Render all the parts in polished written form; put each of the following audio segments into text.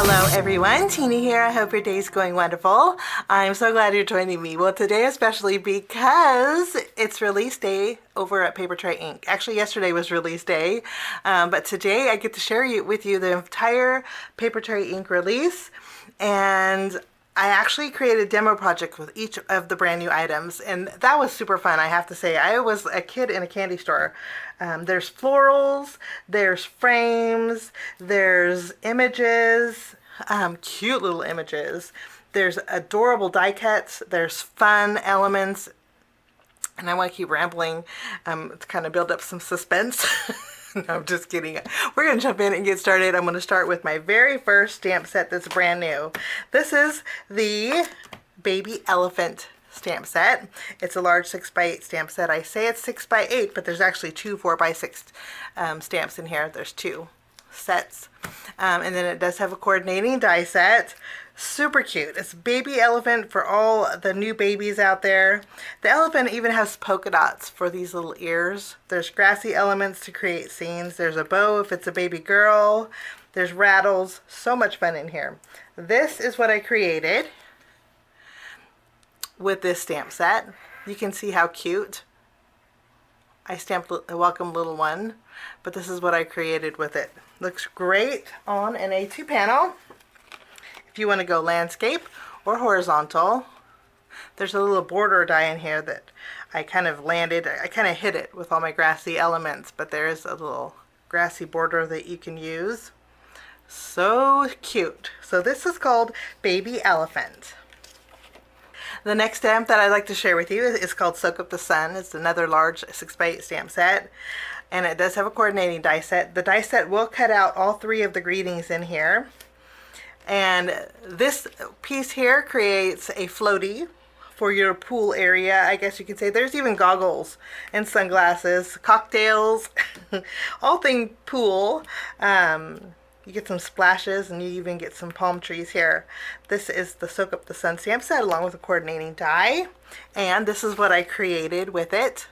Hello everyone, Tina here. I hope your day's going wonderful. I'm so glad you're joining me. Well, today especially because it's release day over at Papertrey Ink. Actually, yesterday was release day, but today I get to share with you the entire Papertrey Ink release, and I actually created a demo project with each of the brand new items, and that was super fun, I have to say. I was a kid in a candy store. There's florals, there's frames, there's images, cute little images. There's adorable die cuts, there's fun elements, and I want to keep rambling to kind of build up some suspense. No, I'm just kidding. We're going to jump in and get started. I'm going to start with my very first stamp set that's brand new. This is the Baby Elephant stamp set. It's a large 6x8 stamp set. I say it's 6x8, but there's actually two 4x6 stamps in here. There's two sets. And then it does have a coordinating die set. Super cute. It's Baby Elephant for all the new babies out there. The elephant even has polka dots for these little ears. There's grassy elements to create scenes. There's a bow if it's a baby girl. There's rattles. So much fun in here. This is what I created with this stamp set. You can see how cute. I stamped a welcome little one, but this is what I created with it. Looks great on an A2 panel. If you want to go landscape or horizontal, there's a little border die in here that I kind of hit it with all my grassy elements, but there is a little grassy border that you can use. So cute. So this is called Baby Elephant. The next stamp that I'd like to share with you is called Soak Up the Sun. It's another large 6x8 stamp set, and it does have a coordinating die set. The die set will cut out all three of the greetings in here. And this piece here creates a floaty for your pool area, I guess you could say. There's even goggles and sunglasses, cocktails, all thing pool. You get some splashes, and you even get some palm trees here. This is the Soak Up the Sun stamp set along with a coordinating die. And this is what I created with it.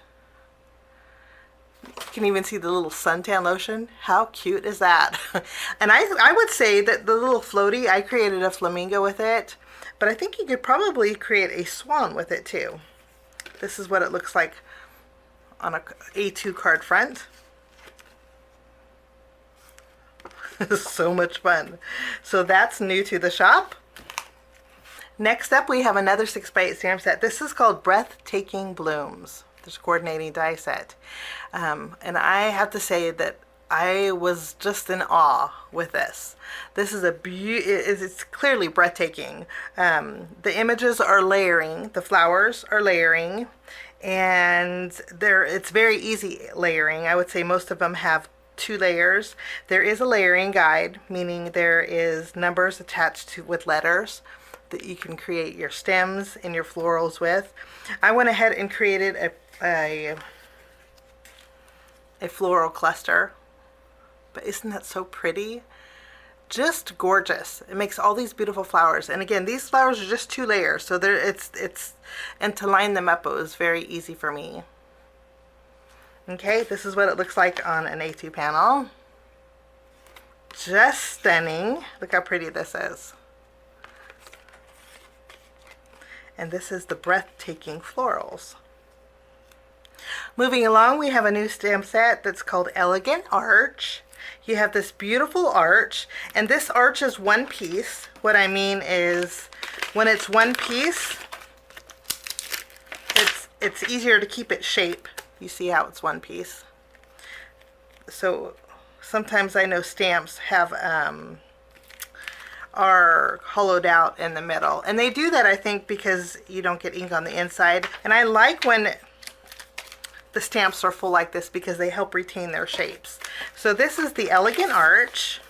You can even see the little suntan lotion. How cute is that? And I would say that the little floaty, I created a flamingo with it, but I think you could probably create a swan with it too. This is what it looks like on a A2 card front. So much fun. So that's new to the shop. Next up, we have another 6x8 stamp set. This is called Breathtaking Blooms. There's a coordinating die set. And I have to say that I was just in awe with this. This is it's clearly breathtaking. The images are layering, the flowers are layering, and it's very easy layering. I would say most of them have 2 layers. There is a layering guide, meaning there is numbers attached with letters that you can create your stems and your florals with. I went ahead and created a floral cluster, but isn't that so pretty? Just gorgeous. It makes all these beautiful flowers, and again, these flowers are just 2 layers, so and to line them up, it was very easy for me. Okay, this is what it looks like on an A2 panel. Just stunning. Look how pretty this is. And this is the Breathtaking Florals. Moving along, we have a new stamp set that's called Elegant Arch. You have this beautiful arch, and this arch is one piece. What I mean is, when it's one piece, it's easier to keep its shape. You see how it's one piece. So sometimes I know stamps have are hollowed out in the middle, and they do that, I think, because you don't get ink on the inside. And I like when the stamps are full like this because they help retain their shapes. So this is the Elegant Arch,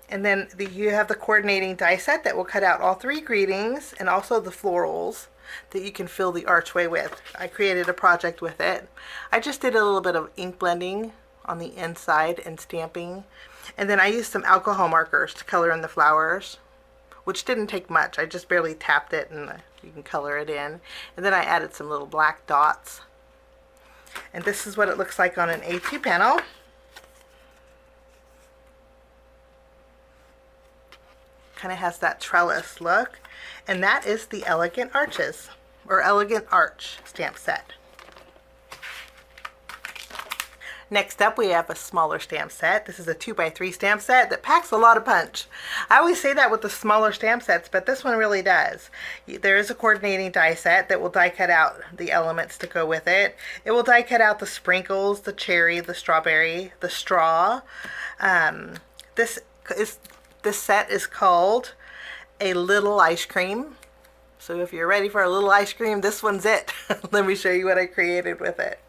and then you have the coordinating die set that will cut out all 3 greetings and also the florals that you can fill the archway with. I created a project with it. I just did a little bit of ink blending on the inside and stamping, and then I used some alcohol markers to color in the flowers, which didn't take much. I just barely tapped it, and you can color it in. And then I added some little black dots. And this is what it looks like on an A2 panel. Kind of has that trellis look. And that is the Elegant Arches, or Elegant Arch stamp set. Next up, we have a smaller stamp set. This is a 2x3 stamp set that packs a lot of punch. I always say that with the smaller stamp sets, but this one really does. There is a coordinating die set that will die cut out the elements to go with it. It will die cut out the sprinkles, the cherry, the strawberry, the straw. This set is called A Little Ice Cream. So if you're ready for a little ice cream, this one's it. Let me show you what I created with it.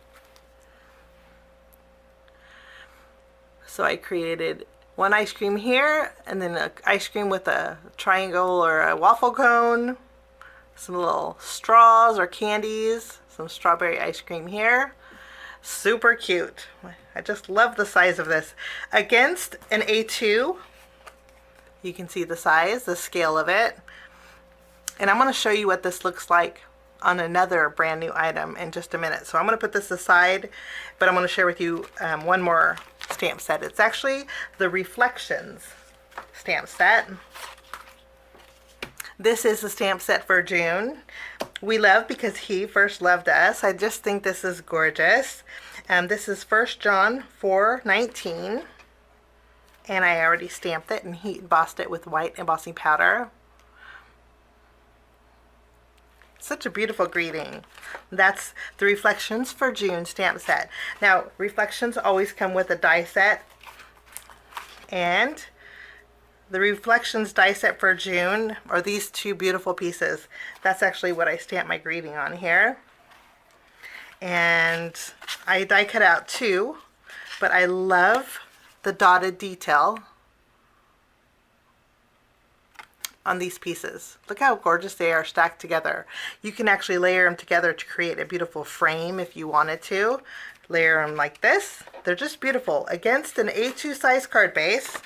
So I created one ice cream here, and then an ice cream with a triangle or a waffle cone, some little straws or candies, some strawberry ice cream here. Super cute. I just love the size of this. Against an A2, you can see the size, the scale of it. And I'm going to show you what this looks like on another brand new item in just a minute. So I'm going to put this aside, but I'm going to share with you one more stamp set. It's actually the Reflections stamp set. This is the stamp set for June. We love because he first loved us. I just think this is gorgeous. This is 1 John 4:19, and I already stamped it and heat embossed it with white embossing powder. Such a beautiful greeting. That's the Reflections for June stamp set. Now, Reflections always come with a die set, and the Reflections die set for June are these two beautiful pieces. That's actually what I stamped my greeting on here. And I die cut out two, but I love the dotted detail on these pieces. Look how gorgeous they are stacked together. You can actually layer them together to create a beautiful frame if you wanted to. Layer them like this. They're just beautiful. Against an A2 size card base,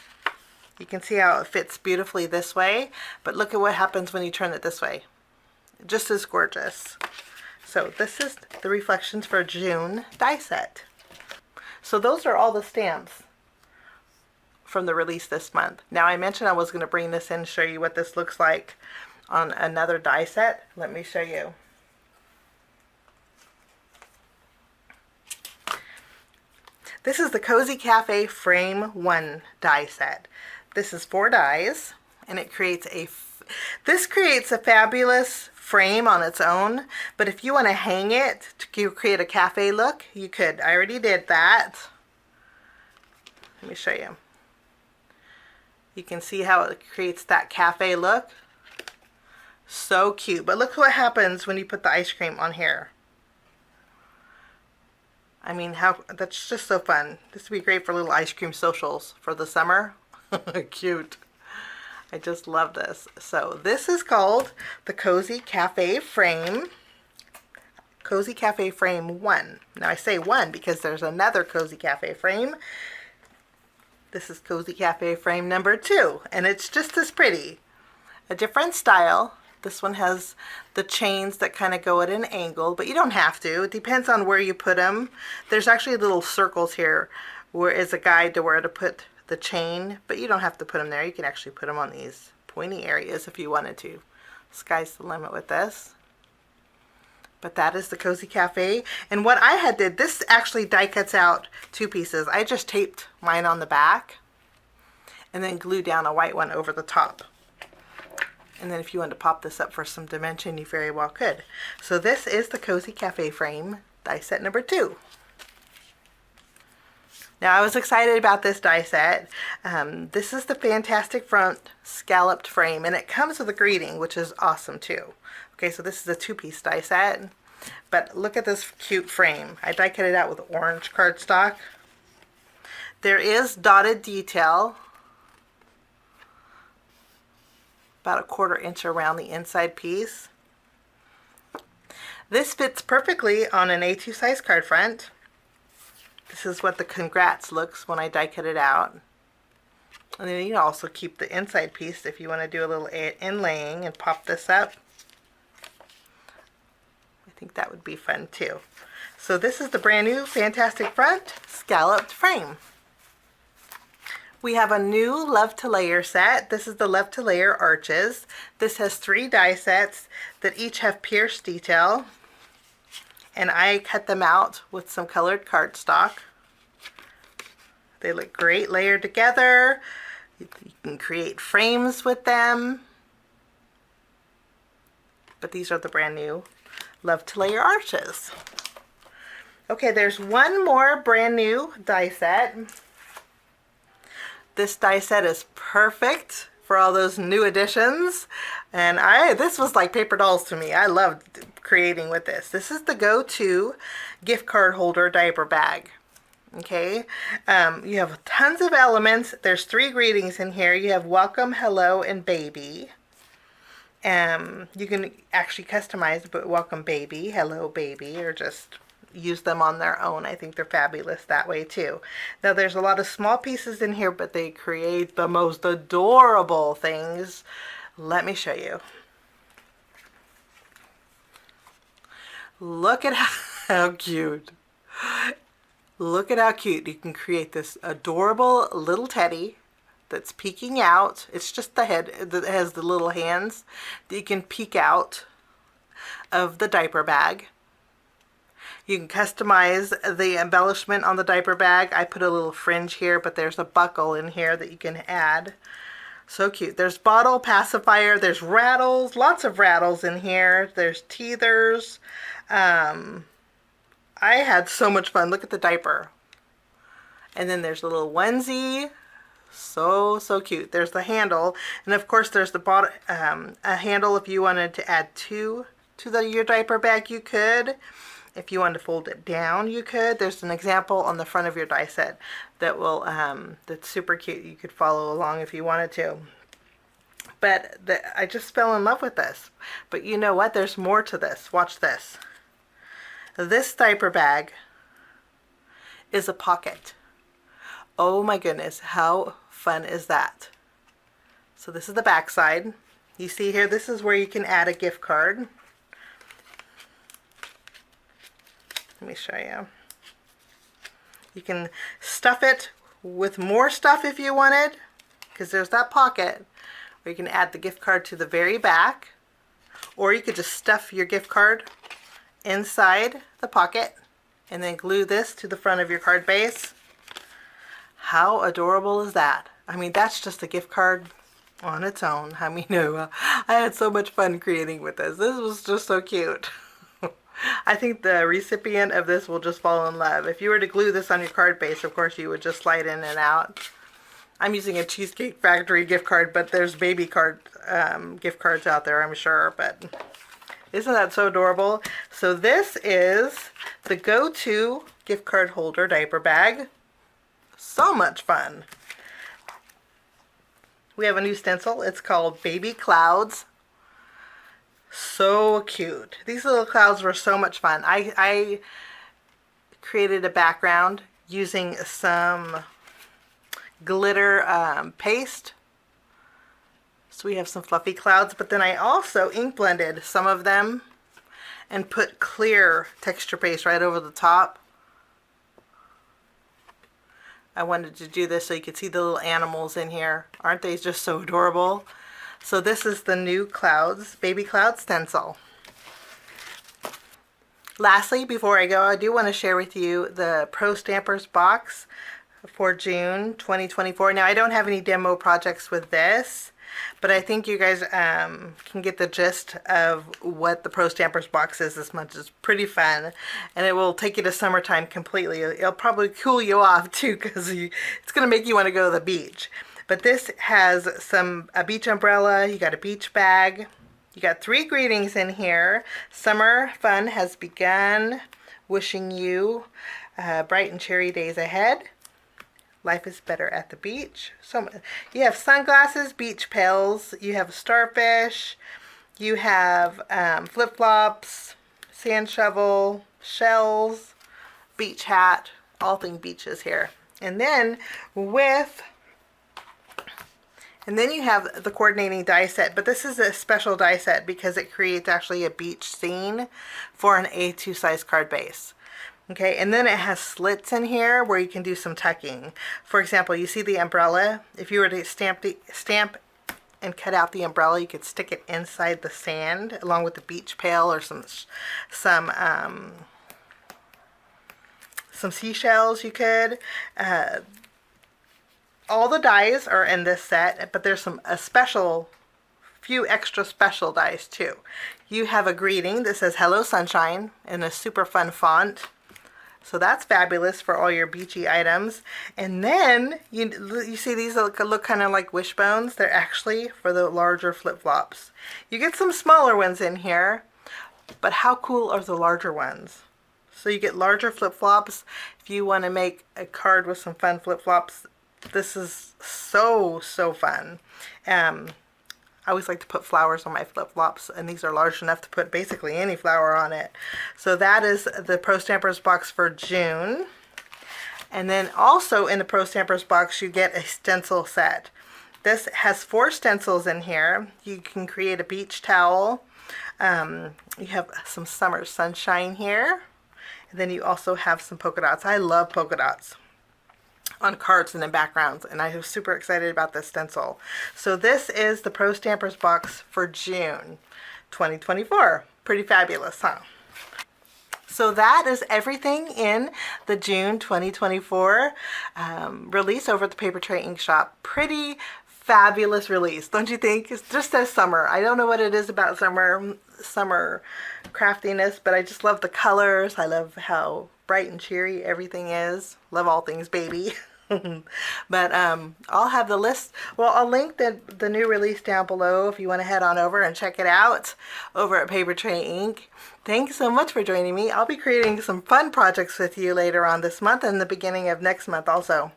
you can see how it fits beautifully this way, but look at what happens when you turn it this way. Just as gorgeous. So this is the Reflections for June die set. So those are all the stamps from the release this month. Now, I mentioned I was going to bring this in and show you what this looks like on another die set. Let me show you. This is the Cozy Cafe Frame 1 die set. This is 4 dies, and it creates this creates a fabulous frame on its own, but if you want to hang it to create a cafe look, you could. I already did that. Let me show you. You can see how it creates that cafe look. So cute. But look what happens when you put the ice cream on here. I mean, that's just so fun. This would be great for little ice cream socials for the summer. Cute. I just love this. So this is called the Cozy Cafe Frame. Cozy Cafe Frame 1. Now I say 1 because there's another Cozy Cafe frame. This is Cozy Cafe Frame number 2, and it's just as pretty. A different style. This one has the chains that kind of go at an angle, but you don't have to. It depends on where you put them. There's actually little circles here where is a guide to where to put the chain, but you don't have to put them there. You can actually put them on these pointy areas if you wanted to. Sky's the limit with this. But that is the Cozy Cafe. And what I did, this actually die cuts out 2 pieces. I just taped mine on the back and then glued down a white one over the top. And then if you wanted to pop this up for some dimension, you very well could. So this is the Cozy Cafe Frame die set number 2. Now I was excited about this die set. This is the Fantastic Front Scalloped frame, and it comes with a greeting, which is awesome too. Okay, so this is a 2-piece die set, but look at this cute frame. I die cut it out with orange cardstock. There is dotted detail, about 1/4 inch around the inside piece. This fits perfectly on an A2 size card front. This is what the congrats looks when I die cut it out. And then you can also keep the inside piece if you want to do a little inlaying and pop this up. I think that would be fun too. So this is the brand new Fantastic Front Scalloped frame. We have a new Love to Layer set. This is the Love to Layer Arches. This has 3 die sets that each have pierced detail. And I cut them out with some colored cardstock. They look great layered together. You can create frames with them. But these are the brand new Love to Layer Arches. Okay, there's one more brand new die set. This die set is perfect for all those new additions. And this was like paper dolls to me. I loved creating with this. This is the go-to gift card holder diaper bag. Okay, you have tons of elements. There's 3 greetings in here. You have welcome, hello, and baby. You can actually customize, but welcome baby, hello baby, or just use them on their own. I think they're fabulous that way too. Now there's a lot of small pieces in here, but they create the most adorable things. Let me show you. Look at how cute. Look at how cute. You can create this adorable little teddy that's peeking out. It's just the head that has the little hands that you can peek out of the diaper bag. You can customize the embellishment on the diaper bag. I put a little fringe here, but there's a buckle in here that you can add. So cute. There's bottle pacifier. There's rattles. Lots of rattles in here. There's teethers. I had so much fun. Look at the diaper. And then there's a little onesie. So cute. There's the handle. And of course there's the bottom, a handle if you wanted to add 2 to your diaper bag, you could. If you wanted to fold it down, you could. There's an example on the front of your die set that will, that's super cute. You could follow along if you wanted to. But I just fell in love with this. But you know what? There's more to this. Watch this. This diaper bag is a pocket. Oh my goodness, how fun is that? So this is the back side. You see here, this is where you can add a gift card. Let me show you. You can stuff it with more stuff if you wanted, because there's that pocket where you can add the gift card to the very back, or you could just stuff your gift card inside the pocket and then glue this to the front of your card base. How adorable is that? I mean, that's just a gift card on its own. I mean, I had so much fun creating with this. This was just so cute. I think the recipient of this will just fall in love. If you were to glue this on your card base, of course you would just slide in and out. I'm using a Cheesecake Factory gift card, but there's baby gift cards out there, I'm sure. But isn't that so adorable? So this is the go-to gift card holder diaper bag. So much fun. We have a new stencil. It's called Baby Clouds. So cute. These little clouds were so much fun. I created a background using some glitter paste. So we have some fluffy clouds, but then I also ink blended some of them and put clear texture paste right over the top. I wanted to do this so you could see the little animals in here. Aren't they just so adorable? So this is the new Clouds, Baby Cloud Stencil. Lastly, before I go, I do want to share with you the Pro Stampers box for June 2024. Now, I don't have any demo projects with this, but I think you guys can get the gist of what the Pro Stampers box is this month. It's pretty fun, and it will take you to summertime completely. It'll probably cool you off too, because it's going to make you want to go to the beach. But this has a beach umbrella, you got a beach bag, you got 3 greetings in here. Summer fun has begun, wishing you bright and cherry days ahead. Life is better at the beach. So you have sunglasses, beach pails, you have starfish, you have flip-flops, sand shovel, shells, beach hat, all things beaches here. And then you have the coordinating die set, but this is a special die set because it creates actually a beach scene for an A2 size card base. Okay, and then it has slits in here where you can do some tucking. For example, you see the umbrella. If you were to stamp and cut out the umbrella, you could stick it inside the sand along with the beach pail or some seashells. You could. All the dies are in this set, but there's few extra special dies too. You have a greeting that says "Hello Sunshine" in a super fun font. So that's fabulous for all your beachy items. And then you see these look kind of like wishbones. They're actually for the larger flip-flops. You get some smaller ones in here, but how cool are the larger ones? So you get larger flip-flops. If you want to make a card with some fun flip-flops, this is so fun. I always like to put flowers on my flip-flops, and these are large enough to put basically any flower on it. So that is the Pro Stampers box for June. And then also in the Pro Stampers box, you get a stencil set. This has 4 stencils in here. You can create a beach towel. You have some summer sunshine here. And then you also have some polka dots. I love polka dots on cards and in backgrounds, and I was super excited about this stencil. So this is the Pro Stampers box for June 2024. Pretty fabulous, huh? So that is everything in the June 2024 release over at the Papertrey Ink Shop. Pretty fabulous release, don't you think? It just says summer. I don't know what it is about summer craftiness, but I just love the colors. I love how bright and cheery everything is. Love all things baby. But I'll have the list. Well, I'll link the new release down below if you want to head on over and check it out over at Papertrey Ink. Thanks so much for joining me. I'll be creating some fun projects with you later on this month and the beginning of next month also.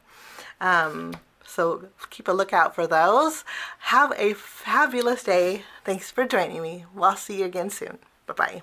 So keep a lookout for those. Have a fabulous day. Thanks for joining me. We'll see you again soon. Bye-bye.